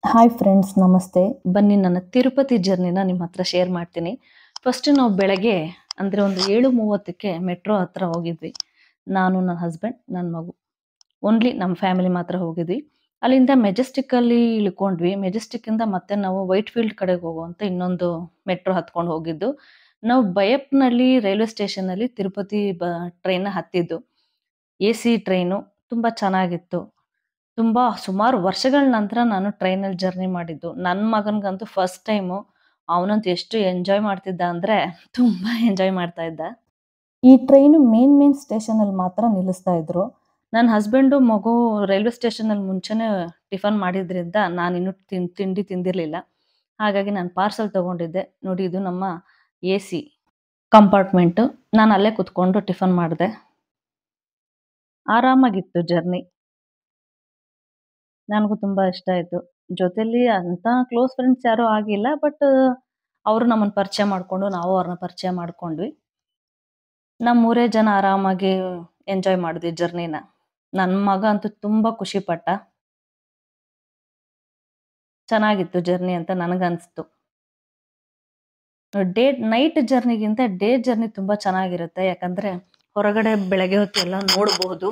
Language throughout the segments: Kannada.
ಹಾಯ್ ಫ್ರೆಂಡ್ಸ್, ನಮಸ್ತೆ. ಬನ್ನಿ ನನ್ನ ತಿರುಪತಿ ಜರ್ನಿನ ನಿಮ್ಮ ಹತ್ರ ಶೇರ್ ಮಾಡ್ತೀನಿ. ಫಸ್ಟ್ ನಾವು ಬೆಳಗ್ಗೆ ಅಂದರೆ ಒಂದು 7:30ಕ್ಕೆ ಮೆಟ್ರೋ ಹತ್ರ ಹೋಗಿದ್ವಿ. ನಾನು, ನನ್ನ ಹಸ್ಬೆಂಡ್, ನನ್ನ ಮಗು. ಓನ್ಲಿ ನಮ್ಮ ಫ್ಯಾಮಿಲಿ ಮಾತ್ರ ಹೋಗಿದ್ವಿ. ಅಲ್ಲಿಂದ ಮೆಜೆಸ್ಟಿಕ್ಕಲ್ಲಿ ಇಳ್ಕೊಂಡ್ವಿ. ಮೆಜೆಸ್ಟಿಕ್ಕಿಂದ ಮತ್ತೆ ನಾವು ವೈಟ್ ಫೀಲ್ಡ್ ಕಡೆಗೆ ಹೋಗುವಂತ ಇನ್ನೊಂದು ಮೆಟ್ರೋ ಹತ್ಕೊಂಡು ಹೋಗಿದ್ದು. ನಾವು ಬೈಯಪ್ಪನಹಳ್ಳಿ ರೈಲ್ವೆ ಸ್ಟೇಷನಲ್ಲಿ ತಿರುಪತಿ ಟ್ರೈನ್ನ ಹತ್ತಿದ್ದು. AC ಟ್ರೈನು ತುಂಬ ಚೆನ್ನಾಗಿತ್ತು. ಸುಮಾರು ವರ್ಷಗಳ ನಂತರ ನಾನು ಟ್ರೈನಲ್ಲಿ ಜರ್ನಿ ಮಾಡಿದ್ದು. ನನ್ನ ಮಗನಿಗಂತೂ ಫಸ್ಟ್ ಟೈಮು. ಅವನಂತೂ ಎಷ್ಟು ಎಂಜಾಯ್ ಮಾಡ್ತಿದ್ದ ಅಂದರೆ ತುಂಬ ಎಂಜಾಯ್ ಮಾಡ್ತಾ ಇದ್ದ. ಈ ಟ್ರೈನು ಮೇನ್ ಸ್ಟೇಷನಲ್ಲಿ ಮಾತ್ರ ನಿಲ್ಲಿಸ್ತಾ ಇದ್ರು. ನನ್ನ ಹಸ್ಬೆಂಡು ಮಗು ರೈಲ್ವೆ ಸ್ಟೇಷನಲ್ಲಿ ಮುಂಚೆನೇ ಟಿಫನ್ ಮಾಡಿದ್ರಿಂದ ನಾನಿನ್ನೂ ತಿಂಡಿ ತಿಂದಿರಲಿಲ್ಲ. ಹಾಗಾಗಿ ನಾನು ಪಾರ್ಸಲ್ ತಗೊಂಡಿದ್ದೆ. ನೋಡಿ, ಇದು ನಮ್ಮ AC ಕಂಪಾರ್ಟ್ಮೆಂಟು. ನಾನು ಅಲ್ಲೇ ಕುತ್ಕೊಂಡು ಟಿಫನ್ ಮಾಡಿದೆ. ಆರಾಮಾಗಿತ್ತು ಜರ್ನಿ. ನನಗೂ ತುಂಬಾ ಇಷ್ಟ ಆಯ್ತು. ಜೊತೆಲಿ ಅಂತ ಕ್ಲೋಸ್ ಫ್ರೆಂಡ್ಸ್ ಯಾರೂ ಆಗಿಲ್ಲ. ಬಟ್ ಅವರು ನಮ್ಮನ್ನ ಪರಿಚಯ ಮಾಡ್ಕೊಂಡು, ನಾವು ಅವ್ರನ್ನ ಪರಿಚಯ ಮಾಡ್ಕೊಂಡ್ವಿ. ನಾವು 3 ಜನ ಆರಾಮಾಗಿ ಎಂಜಾಯ್ ಮಾಡಿದ್ವಿ ಜರ್ನಿನ. ನನ್ನ ಮಗ ಅಂತೂ ತುಂಬಾ ಖುಷಿ ಪಟ್ಟ. ಚೆನ್ನಾಗಿತ್ತು ಜರ್ನಿ ಅಂತ ನನಗನ್ಸ್ತು. ನೈಟ್ ಜರ್ನಿಗಿಂತ ಡೇ ಜರ್ನಿ ತುಂಬಾ ಚೆನ್ನಾಗಿರುತ್ತೆ. ಯಾಕಂದ್ರೆ ಹೊರಗಡೆ ಬೆಳಗ್ಗೆ ಹೊತ್ತು ಎಲ್ಲ ನೋಡಬಹುದು.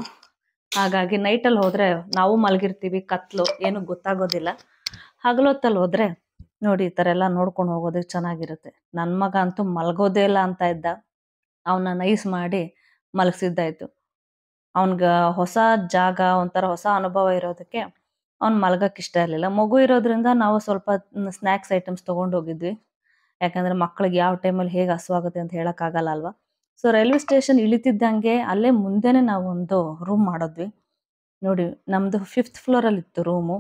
ಹಾಗಾಗಿ ನೈಟಲ್ಲಿ ಹೋದ್ರೆ ನಾವು ಮಲಗಿರ್ತೀವಿ, ಕತ್ಲು ಏನು ಗೊತ್ತಾಗೋದಿಲ್ಲ. ಹಗಲೊತ್ತಲ್ಲಿ ಹೋದ್ರೆ ನೋಡಿ ಈ ಥರ ಎಲ್ಲ ನೋಡ್ಕೊಂಡು ಹೋಗೋದಕ್ಕೆ ಚೆನ್ನಾಗಿರುತ್ತೆ. ನನ್ನ ಮಗ ಅಂತೂ ಮಲಗೋದೇ ಇಲ್ಲ ಅಂತ ಇದ್ದ. ಅವನ್ನ ನೈಸ್ ಮಾಡಿ ಮಲಗಿಸಿದ್ದಾಯ್ತು. ಅವನಿಗೆ ಹೊಸ ಜಾಗ, ಒಂಥರ ಹೊಸ ಅನುಭವ ಇರೋದಕ್ಕೆ ಅವ್ನು ಮಲಗಕ್ಕೆ ಇಷ್ಟ ಇರಲಿಲ್ಲ. ಮಗು ಇರೋದ್ರಿಂದ ನಾವು ಸ್ವಲ್ಪ ಸ್ನ್ಯಾಕ್ಸ್ ಐಟಮ್ಸ್ ತೊಗೊಂಡು ಹೋಗಿದ್ವಿ. ಯಾಕಂದರೆ ಮಕ್ಕಳಿಗೆ ಯಾವ ಟೈಮಲ್ಲಿ ಹೇಗೆ ಹಸುವಾಗುತ್ತೆ ಅಂತ ಹೇಳೋಕ್ಕಾಗಲ್ಲ ಅಲ್ವಾ. ಸೊ ರೈಲ್ವೆ ಸ್ಟೇಷನ್ ಇಳಿತಿದ್ದಂಗೆ ಅಲ್ಲೇ ಮುಂದೆನೇ ನಾವು ಒಂದು ರೂಮ್ ಮಾಡಿದ್ವಿ. ನೋಡಿ, ನಮ್ಮದು 5th ಫ್ಲೋರಲ್ಲಿತ್ತು ರೂಮು.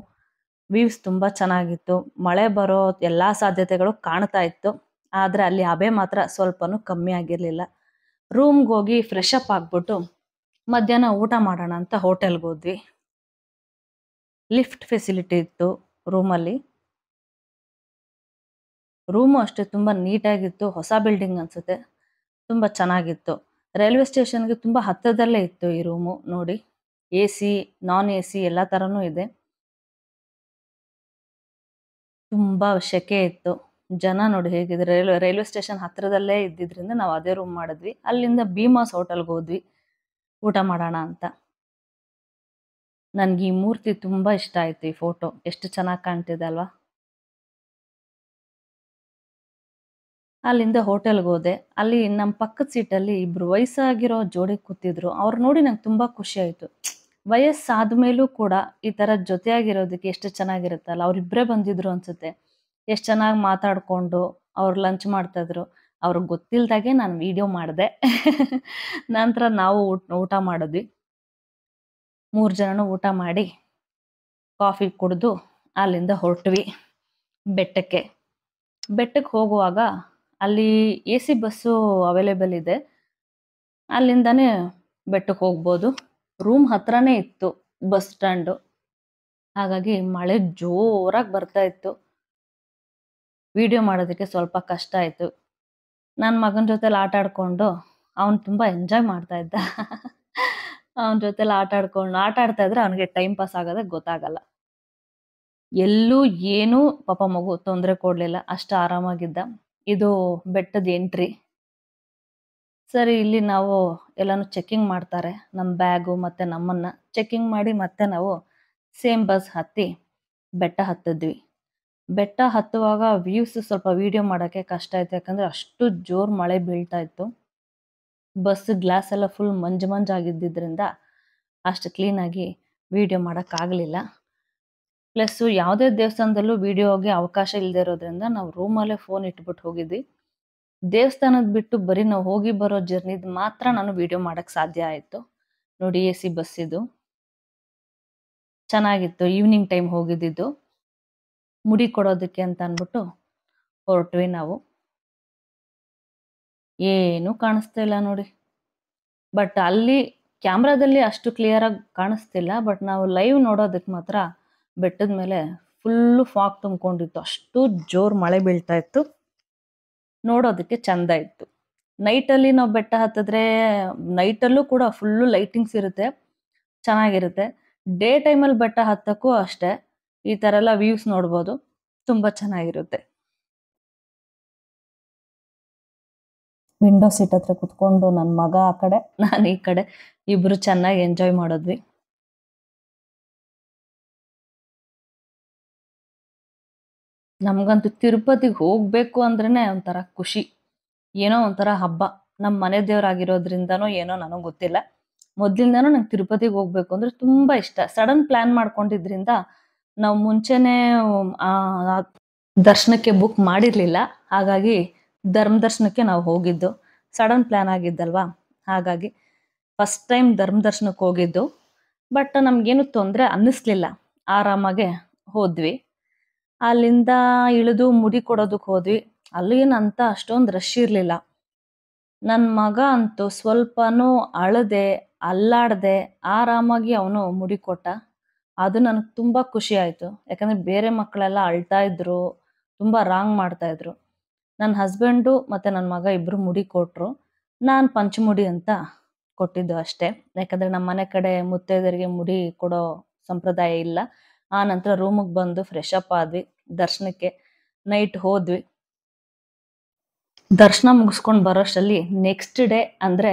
ವ್ಯೂಸ್ ತುಂಬ ಚೆನ್ನಾಗಿತ್ತು. ಮಳೆ ಬರೋ ಎಲ್ಲ ಸಾಧ್ಯತೆಗಳು ಕಾಣ್ತಾ ಇತ್ತು. ಆದರೆ ಅಲ್ಲಿ ಹಬೆ ಮಾತ್ರ ಸ್ವಲ್ಪನೂ ಕಮ್ಮಿ ಆಗಿರಲಿಲ್ಲ. ರೂಮ್ಗೆ ಹೋಗಿ ಫ್ರೆಶ್ ಅಪ್ ಆಗಿಬಿಟ್ಟು ಮಧ್ಯಾಹ್ನ ಊಟ ಮಾಡೋಣ ಅಂತ ಹೋಟೆಲ್ಗೆ ಹೋದ್ವಿ. ಲಿಫ್ಟ್ ಫೆಸಿಲಿಟಿ ಇತ್ತು ರೂಮಲ್ಲಿ. ರೂಮು ಅಷ್ಟೇ ತುಂಬ ನೀಟಾಗಿತ್ತು. ಹೊಸ ಬಿಲ್ಡಿಂಗ್ ಅನಿಸುತ್ತೆ. ತುಂಬ ಚೆನ್ನಾಗಿತ್ತು. ರೈಲ್ವೆ ಸ್ಟೇಷನ್ಗೆ ತುಂಬ ಹತ್ತಿರದಲ್ಲೇ ಇತ್ತು ಈ ರೂಮು. ನೋಡಿ, AC, ನಾನ್ AC ಎಲ್ಲ ಥರನೂ ಇದೆ. ತುಂಬ ಸೆಕೆ ಇತ್ತು. ಜನ ನೋಡಿ ಹೇಗಿದ್ರು. ರೈಲ್ವೆ ಸ್ಟೇಷನ್ ಹತ್ತಿರದಲ್ಲೇ ಇದ್ದಿದ್ರಿಂದ ನಾವು ಅದೇ ರೂಮ್ ಮಾಡಿದ್ವಿ. ಅಲ್ಲಿಂದ ಭೀಮಾಸ್ ಹೋಟೆಲ್ಗೆ ಹೋದ್ವಿ ಊಟ ಮಾಡೋಣ ಅಂತ. ನನಗೆ ಈ ಮೂರ್ತಿ ತುಂಬ ಇಷ್ಟ ಆಯಿತು. ಈ ಫೋಟೋ ಎಷ್ಟು ಚೆನ್ನಾಗಿ ಕಾಣ್ತಿದೆ ಅಲ್ವಾ. ಅಲ್ಲಿಂದ ಹೋಟೆಲ್ಗೆ ಹೋದೆ. ಅಲ್ಲಿ ನಮ್ಮ ಪಕ್ಕದ ಸೀಟಲ್ಲಿ ಇಬ್ಬರು ವಯಸ್ಸಾಗಿರೋ ಜೋಡಿ ಕೂತಿದ್ರು. ಅವ್ರು ನೋಡಿ ನಂಗೆ ತುಂಬ ಖುಷಿ ಆಯಿತು. ವಯಸ್ಸಾದ ಮೇಲೂ ಕೂಡ ಈ ಥರ ಜೊತೆಯಾಗಿರೋದಕ್ಕೆ ಎಷ್ಟು ಚೆನ್ನಾಗಿರುತ್ತಲ್ಲ. ಅವರಿಬ್ಬರೇ ಬಂದಿದ್ರು ಅನಿಸುತ್ತೆ. ಎಷ್ಟು ಚೆನ್ನಾಗಿ ಮಾತಾಡಿಕೊಂಡು ಅವ್ರು ಲಂಚ್ ಮಾಡ್ತಾಯಿದ್ರು. ಅವ್ರಿಗೆ ಗೊತ್ತಿಲ್ದಾಗೆ ನಾನು ವಿಡಿಯೋ ಮಾಡಿದೆ. ನಂತರ ನಾವು ಊಟ ಮಾಡಿದ್ವಿ. 3 ಜನನೂ ಊಟ ಮಾಡಿ ಕಾಫಿ ಕುಡಿದು ಅಲ್ಲಿಂದ ಹೊರಟ್ವಿ ಬೆಟ್ಟಕ್ಕೆ. ಬೆಟ್ಟಕ್ಕೆ ಹೋಗುವಾಗ ಅಲ್ಲಿ AC ಬಸ್ಸು ಅವೈಲೇಬಲ್ ಇದೆ. ಅಲ್ಲಿಂದನೇ ಬೆಟ್ಟಕ್ಕೆ ಹೋಗ್ಬೋದು. ರೂಮ್ ಹತ್ರನೇ ಇತ್ತು ಬಸ್ ಸ್ಟ್ಯಾಂಡು. ಹಾಗಾಗಿ ಮಳೆ ಜೋರಾಗಿ ಬರ್ತಾ ಇತ್ತು. ವಿಡಿಯೋ ಮಾಡೋದಕ್ಕೆ ಸ್ವಲ್ಪ ಕಷ್ಟ ಆಯಿತು. ನನ್ನ ಮಗನ ಜೊತೆಲಿ ಆಟ ಆಡಿಕೊಂಡು ಅವನು ತುಂಬ ಎಂಜಾಯ್ ಮಾಡ್ತಾ ಇದ್ದ. ಅವನ ಜೊತೆಲಿ ಆಟ ಆಡ್ತಾ ಇದ್ರೆ ಅವನಿಗೆ ಟೈಮ್ ಪಾಸ್ ಆಗೋದೇ ಗೊತ್ತಾಗಲ್ಲ. ಎಲ್ಲೂ ಏನೂ ಪಾಪ ಮಗು ತೊಂದರೆ ಕೊಡಲಿಲ್ಲ. ಅಷ್ಟು ಆರಾಮಾಗಿದ್ದ. ಇದು ಬೆಟ್ಟದ ಎಂಟ್ರಿ. ಸರಿ, ಇಲ್ಲಿ ನಾವು ಎಲ್ಲನೂ ಚೆಕಿಂಗ್ ಮಾಡ್ತಾರೆ. ನಮ್ಮ ಬ್ಯಾಗು ಮತ್ತು ನಮ್ಮನ್ನು ಚೆಕಿಂಗ್ ಮಾಡಿ ಮತ್ತೆ ನಾವು ಸೇಮ್ ಬಸ್ ಹತ್ತಿ ಬೆಟ್ಟ ಹತ್ತಿದ್ವಿ. ಬೆಟ್ಟ ಹತ್ತುವಾಗ ವ್ಯೂಸ್ ಸ್ವಲ್ಪ ವಿಡಿಯೋ ಮಾಡೋಕ್ಕೆ ಕಷ್ಟ ಆಯಿತು. ಯಾಕಂದರೆ ಅಷ್ಟು ಜೋರು ಮಳೆ ಬೀಳ್ತಾ ಇತ್ತು. ಬಸ್ ಗ್ಲಾಸ್ ಎಲ್ಲ ಫುಲ್ ಮಂಜಾಗಿದ್ದಿದ್ದರಿಂದ ಅಷ್ಟು ಕ್ಲೀನಾಗಿ ವಿಡಿಯೋ ಮಾಡೋಕ್ಕಾಗಲಿಲ್ಲ. ಪ್ಲಸ್ಸು ಯಾವುದೇ ದೇವಸ್ಥಾನದಲ್ಲೂ ವಿಡಿಯೋಗೆ ಅವಕಾಶ ಇಲ್ಲದೆ ಇರೋದ್ರಿಂದ ನಾವು ರೂಮಲ್ಲೇ ಫೋನ್ ಇಟ್ಬಿಟ್ಟು ಹೋಗಿದ್ವಿ. ದೇವಸ್ಥಾನದ ಬಿಟ್ಟು ಬರೀ ನಾವು ಹೋಗಿ ಬರೋ ಜರ್ನಿದು ಮಾತ್ರ ನಾನು ವಿಡಿಯೋ ಮಾಡೋಕ್ಕೆ ಸಾಧ್ಯ ಆಯಿತು. ನೋಡಿ, AC ಬಸ್ ಇದು ಚೆನ್ನಾಗಿತ್ತು. ಈವ್ನಿಂಗ್ ಟೈಮ್ ಹೋಗಿದ್ದಿದ್ದು. ಮುಡಿ ಕೊಡೋದಕ್ಕೆ ಅಂತ ಅಂದ್ಬಿಟ್ಟು ಹೊರಟ್ವಿ ನಾವು. ಏನೂ ಕಾಣಿಸ್ತಾ ಇಲ್ಲ ನೋಡಿ. ಬಟ್ ಅಲ್ಲಿ ಕ್ಯಾಮ್ರಾದಲ್ಲಿ ಅಷ್ಟು ಕ್ಲಿಯರಾಗಿ ಕಾಣಿಸ್ತಿಲ್ಲ. ಬಟ್ ನಾವು ಲೈವ್ ನೋಡೋದಕ್ಕೆ ಮಾತ್ರ ಬೆಟ್ಟದ ಮೇಲೆ ಫುಲ್ಲು ಫಾಗ್ ತುಂಬಿಕೊಂಡಿತ್ತು. ಅಷ್ಟು ಜೋರು ಮಳೆ ಬೀಳ್ತಾ ಇತ್ತು. ನೋಡೋದಕ್ಕೆ ಚಂದ ಇತ್ತು. ನೈಟಲ್ಲಿ ನಾವು ಬೆಟ್ಟ ಹತ್ತಿದ್ರೆ ನೈಟಲ್ಲೂ ಕೂಡ ಫುಲ್ಲು ಲೈಟಿಂಗ್ಸ್ ಇರುತ್ತೆ, ಚೆನ್ನಾಗಿರುತ್ತೆ. ಡೇ ಟೈಮಲ್ಲಿ ಬೆಟ್ಟ ಹತ್ತಕ್ಕೂ ಅಷ್ಟೇ ಈ ತರ ಎಲ್ಲ ವ್ಯೂಸ್ ನೋಡ್ಬೋದು. ತುಂಬಾ ಚೆನ್ನಾಗಿರುತ್ತೆ. ವಿಂಡೋ ಸೀಟ್ ಹತ್ರ ಕುತ್ಕೊಂಡು ನನ್ನ ಮಗ ಆ ಕಡೆ, ನಾನು ಈ ಕಡೆ ಇಬ್ರು ಚೆನ್ನಾಗಿ ಎಂಜಾಯ್ ಮಾಡಿದ್ವಿ. ನಮ್ಗಂತೂ ತಿರುಪತಿಗೆ ಹೋಗ್ಬೇಕು ಅಂದ್ರೇನೆ ಒಂಥರ ಖುಷಿ. ಏನೋ ಒಂಥರ ಹಬ್ಬ. ನಮ್ಮ ಮನೆ ದೇವ್ರಾಗಿರೋದ್ರಿಂದನೋ ಏನೋ ನನಗೆ ಗೊತ್ತಿಲ್ಲ. ಮೊದ್ಲಿಂದಾನು ನಂಗೆ ತಿರುಪತಿಗೆ ಹೋಗ್ಬೇಕು ಅಂದ್ರೆ ತುಂಬಾ ಇಷ್ಟ. ಸಡನ್ ಪ್ಲಾನ್ ಮಾಡ್ಕೊಂಡಿದ್ರಿಂದ ನಾವು ಮುಂಚೆನೆ ಆ ಆ ದರ್ಶನಕ್ಕೆ ಬುಕ್ ಮಾಡಿರ್ಲಿಲ್ಲ. ಹಾಗಾಗಿ ಧರ್ಮ ದರ್ಶನಕ್ಕೆ ನಾವು ಹೋಗಿದ್ದು. ಸಡನ್ ಪ್ಲಾನ್ ಆಗಿದ್ದಲ್ವಾ, ಹಾಗಾಗಿ ಫಸ್ಟ್ ಟೈಮ್ ಧರ್ಮ ದರ್ಶನಕ್ಕೆ ಹೋಗಿದ್ದು. ಬಟ್ ನಮ್ಗೇನು ತೊಂದರೆ ಅನ್ನಿಸ್ಲಿಲ್ಲ. ಆರಾಮಾಗೆ ಹೋದ್ವಿ. ಅಲ್ಲಿಂದ ಇಳಿದು ಮುಡಿ ಕೊಡೋದಕ್ಕೆ ಹೋದ್ವಿ. ಅಲ್ಲಿ ಏನಂತ ಅಷ್ಟೊಂದು ರಶ್ ಇರ್ಲಿಲ್ಲ. ನನ್ನ ಮಗ ಅಂತೂ ಸ್ವಲ್ಪನೂ ಅಳದೆ, ಅಲ್ಲಾಡದೆ ಆರಾಮಾಗಿ ಅವನು ಮುಡಿ ಕೊಟ್ಟ. ಅದು ನನಗೆ ತುಂಬಾ ಖುಷಿ ಆಯ್ತು. ಯಾಕಂದ್ರೆ ಬೇರೆ ಮಕ್ಕಳೆಲ್ಲ ಅಳ್ತಾ ಇದ್ರು, ತುಂಬಾ ರಾಂಗ್ ಮಾಡ್ತಾ ಇದ್ರು. ನನ್ನ ಹಸ್ಬೆಂಡು ಮತ್ತೆ ನನ್ನ ಮಗ ಇಬ್ರು ಮುಡಿ ಕೊಟ್ರು. ನಾನು ಪಂಚಮುಡಿ ಅಂತ ಕೊಟ್ಟಿದ್ದು ಅಷ್ಟೇ. ಯಾಕಂದ್ರೆ ನಮ್ಮ ಮನೆ ಕಡೆ ಮುತ್ತೈದೆಯರಿಗೆ ಮುಡಿ ಕೊಡೋ ಸಂಪ್ರದಾಯ ಇಲ್ಲ. ಆ ನಂತರ ರೂಮಿಗೆ ಬಂದು ಫ್ರೆಶ್ ಅಪ್ ಆದ್ವಿ. ದರ್ಶನಕ್ಕೆ ನೈಟ್ ಹೋದ್ವಿ. ದರ್ಶನ ಮುಗಿಸ್ಕೊಂಡು ಬರೋಷ್ಟರಲ್ಲಿ ನೆಕ್ಸ್ಟ್ ಡೇ ಅಂದ್ರೆ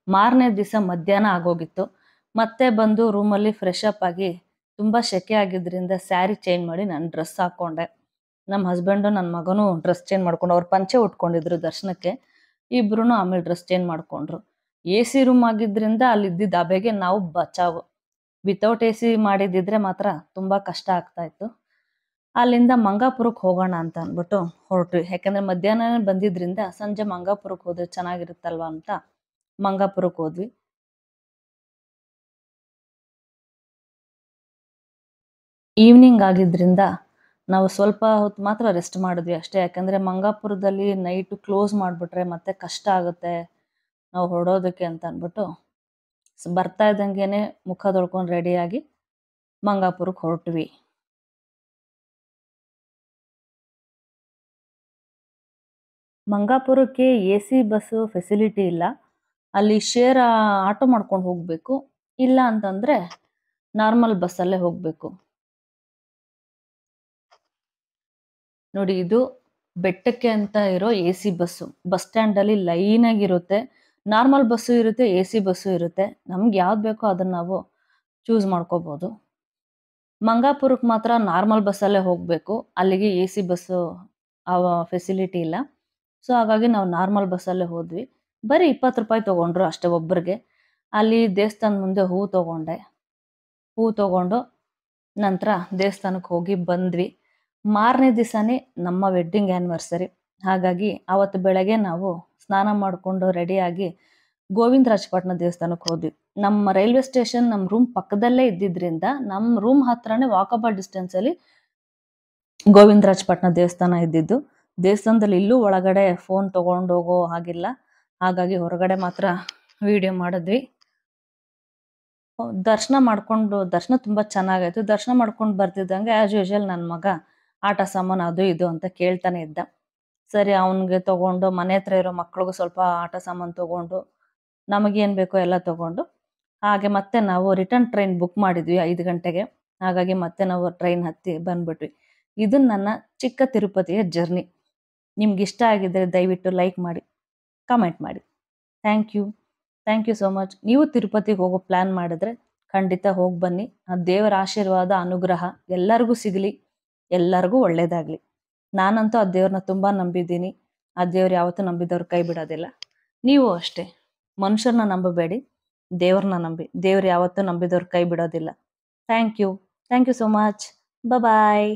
ಮಾರನೇ ದಿವಸ ಮಧ್ಯಾಹ್ನ ಆಗೋಗಿತ್ತು. ಮತ್ತೆ ಬಂದು ರೂಮಲ್ಲಿ ಫ್ರೆಶ್ ಅಪ್ ಆಗಿ ತುಂಬಾ ಸೆಕೆ ಆಗಿದ್ರಿಂದ ಸ್ಯಾರಿ ಚೇಂಜ್ ಮಾಡಿ ನಾನು ಡ್ರೆಸ್ ಹಾಕೊಂಡೆ. ನಮ್ಮ ಹಸ್ಬೆಂಡು ನನ್ನ ಮಗನೂ ಡ್ರೆಸ್ ಚೇಂಜ್ ಮಾಡ್ಕೊಂಡು, ಅವ್ರು ಪಂಚೆ ಉಟ್ಕೊಂಡಿದ್ರು ದರ್ಶನಕ್ಕೆ. ಇಬ್ರು ಆಮೇಲೆ ಡ್ರೆಸ್ ಚೇಂಜ್ ಮಾಡ್ಕೊಂಡ್ರು. ಎ ಸಿ ರೂಮ್ ಆಗಿದ್ರಿಂದ ಅಲ್ಲಿದ್ದಿದ್ದ ಹಬೆಗೆ ನಾವು ಬಚಾವು. ವಿತೌಟ್ ಎ ಸಿ ಮಾಡಿದಿದ್ರೆ ಮಾತ್ರ ತುಂಬಾ ಕಷ್ಟ ಆಗ್ತಾ ಇತ್ತು. ಅಲ್ಲಿಂದ ಮಂಗಾಪುರಕ್ಕೆ ಹೋಗೋಣ ಅಂತ ಅಂದ್ಬಿಟ್ಟು ಹೊರಟ್ವಿ. ಯಾಕಂದ್ರೆ ಮಧ್ಯಾಹ್ನ ಬಂದಿದ್ರಿಂದ ಸಂಜೆ ಮಂಗಾಪುರಕ್ಕೆ ಹೋದ್ರೆ ಚೆನ್ನಾಗಿರುತ್ತಲ್ವಾ ಅಂತ ಮಂಗಾಪುರಕ್ಕೆ ಹೋದ್ವಿ. ಈವ್ನಿಂಗ್ ಆಗಿದ್ರಿಂದ ನಾವು ಸ್ವಲ್ಪ ಹೊತ್ತು ಮಾತ್ರ ರೆಸ್ಟ್ ಮಾಡಿದ್ವಿ ಅಷ್ಟೇ. ಯಾಕಂದ್ರೆ ಮಂಗಾಪುರದಲ್ಲಿ ನೈಟ್ ಕ್ಲೋಸ್ ಮಾಡಿಬಿಟ್ರೆ ಮತ್ತೆ ಕಷ್ಟ ಆಗುತ್ತೆ ನಾವು ಹೊರಡೋದಕ್ಕೆ ಅಂತ ಅಂದ್ಬಿಟ್ಟು ಬರ್ತಾ ಇದ್ದಂಗೆನೆ ಮುಖ ತೊಳ್ಕೊಂಡು ರೆಡಿಯಾಗಿ ಮಂಗಾಪುರಕ್ಕೆ ಹೊರಟ್ವಿ. ಮಂಗಾಪುರಕ್ಕೆ ಎ ಸಿ ಬಸ್ಸು ಫೆಸಿಲಿಟಿ ಇಲ್ಲ. ಅಲ್ಲಿ ಶೇರ್ ಆಟೋ ಮಾಡ್ಕೊಂಡು ಹೋಗಬೇಕು. ಇಲ್ಲ ಅಂತಂದ್ರೆ ನಾರ್ಮಲ್ ಬಸ್ಸಲ್ಲೇ ಹೋಗಬೇಕು. ನೋಡಿ, ಇದು ಬೆಟ್ಟಕ್ಕೆ ಅಂತ ಇರೋ ಎ ಸಿ ಬಸ್ಸು. ಬಸ್ ಸ್ಟ್ಯಾಂಡಲ್ಲಿ ಲೈನ್ ಆಗಿರುತ್ತೆ. ನಾರ್ಮಲ್ ಬಸ್ಸು ಇರುತ್ತೆ, ಎ ಸಿ ಬಸ್ಸು ಇರುತ್ತೆ. ನಮ್ಗೆ ಯಾವ್ದು ಬೇಕೋ ಅದನ್ನ ನಾವು ಚೂಸ್ ಮಾಡ್ಕೋಬಹುದು. ಮಂಗಾಪುರಕ್ಕೆ ಮಾತ್ರ ನಾರ್ಮಲ್ ಬಸ್ಸಲ್ಲೇ ಹೋಗಬೇಕು. ಅಲ್ಲಿಗೆ ಎ ಸಿ ಬಸ್ಸು ಫೆಸಿಲಿಟಿ ಇಲ್ಲ. ಸೊ ಹಾಗಾಗಿ ನಾವು ನಾರ್ಮಲ್ ಬಸ್ಸಲ್ಲೇ ಹೋದ್ವಿ. ಬರೀ 20 ರೂಪಾಯಿ ತಗೊಂಡ್ರು ಅಷ್ಟೇ ಒಬ್ಬರಿಗೆ. ಅಲ್ಲಿ ದೇವಸ್ಥಾನದ ಮುಂದೆ ಹೂ ತಗೊಂಡೆ. ಹೂ ತಗೊಂಡು ನಂತರ ದೇವಸ್ಥಾನಕ್ಕೆ ಹೋಗಿ ಬಂದ್ವಿ. ಮಾರನೇ ದಿವಸನೇ ನಮ್ಮ ವೆಡ್ಡಿಂಗ್ ಆ್ಯನಿವರ್ಸರಿ. ಹಾಗಾಗಿ ಅವತ್ತು ಬೆಳಗ್ಗೆ ನಾವು ಸ್ನಾನ ಮಾಡಿಕೊಂಡು ರೆಡಿಯಾಗಿ ಗೋವಿಂದರಾಜಪಟ್ಟಣ ದೇವಸ್ಥಾನಕ್ಕೆ ಹೋದ್ವಿ. ನಮ್ಮ ರೈಲ್ವೆ ಸ್ಟೇಷನ್ ನಮ್ಮ ರೂಮ್ ಪಕ್ಕದಲ್ಲೇ ಇದ್ದಿದ್ರಿಂದ ನಮ್ಮ ರೂಮ್ ಹತ್ರನೇ ವಾಕಬಲ್ ಡಿಸ್ಟೆನ್ಸಲ್ಲಿ ಗೋವಿಂದರಾಜಪಟ್ಟಣ ದೇವಸ್ಥಾನ ಇದ್ದಿದ್ದು. ದೇವಸ್ಥಾನದಲ್ಲಿ ಇಲ್ಲೂ ಒಳಗಡೆ ಫೋನ್ ತಗೊಂಡು ಹೋಗೋ ಹಾಗಿಲ್ಲ. ಹಾಗಾಗಿ ಹೊರಗಡೆ ಮಾತ್ರ ವಿಡಿಯೋ ಮಾಡಿದ್ವಿ. ದರ್ಶನ ತುಂಬಾ ಚೆನ್ನಾಗಾಯ್ತು. ದರ್ಶನ ಮಾಡ್ಕೊಂಡು ಬರ್ತಿದ್ದಂಗೆ ಆಸ್ ಯೂಶುವಲ್ ನನ್ನ ಮಗ ಆಟ ಸಾಮಾನು ಅದು ಇದು ಅಂತ ಕೇಳ್ತಾನೆ ಇದ್ದ. ಸರಿ, ಅವನಿಗೆ ತಗೊಂಡು ಮನೆ ಹತ್ರ ಇರೋ ಮಕ್ಳಿಗೂ ಸ್ವಲ್ಪ ಆಟ ಸಾಮಾನು ತಗೊಂಡು ನಮಗೇನು ಬೇಕೋ ಎಲ್ಲ ತಗೊಂಡು ಹಾಗೆ ಮತ್ತೆ ನಾವು ರಿಟರ್ನ್ ಟ್ರೈನ್ ಬುಕ್ ಮಾಡಿದ್ವಿ 5 ಗಂಟೆಗೆ. ಹಾಗಾಗಿ ಮತ್ತೆ ನಾವು ಟ್ರೈನ್ ಹತ್ತಿ ಬಂದ್ಬಿಟ್ವಿ. ಇದು ನನ್ನ ಚಿಕ್ಕ ತಿರುಪತಿಯ ಜರ್ನಿ. ನಿಮ್ಗೆ ಇಷ್ಟ ಆಗಿದ್ರೆ ದಯವಿಟ್ಟು ಲೈಕ್ ಮಾಡಿ, ಕಮೆಂಟ್ ಮಾಡಿ. Thank you. Thank you so much. ನೀವು ತಿರುಪತಿಗೆ ಹೋಗೋ ಪ್ಲಾನ್ ಮಾಡಿದ್ರೆ ಖಂಡಿತ ಹೋಗಿ ಬನ್ನಿ. ಆ ದೇವರ ಆಶೀರ್ವಾದ, ಅನುಗ್ರಹ ಎಲ್ಲರಿಗೂ ಸಿಗಲಿ, ಎಲ್ಲರಿಗೂ ಒಳ್ಳೇದಾಗ್ಲಿ. ನಾನಂತೂ ಆ ದೇವ್ರನ್ನ ತುಂಬಾ ನಂಬಿದ್ದೀನಿ. ಆ ದೇವ್ರು ಯಾವತ್ತೂ ನಂಬಿದವ್ರು ಕೈ ಬಿಡೋದಿಲ್ಲ. ನೀವು ಅಷ್ಟೇ, ಮನುಷ್ಯರನ್ನ ನಂಬಬೇಡಿ, ದೇವ್ರನ್ನ ನಂಬಿ. ದೇವ್ರು ಯಾವತ್ತೂ ನಂಬಿದವ್ರು ಕೈ ಬಿಡೋದಿಲ್ಲ. Thank you. Thank you so much. Bye.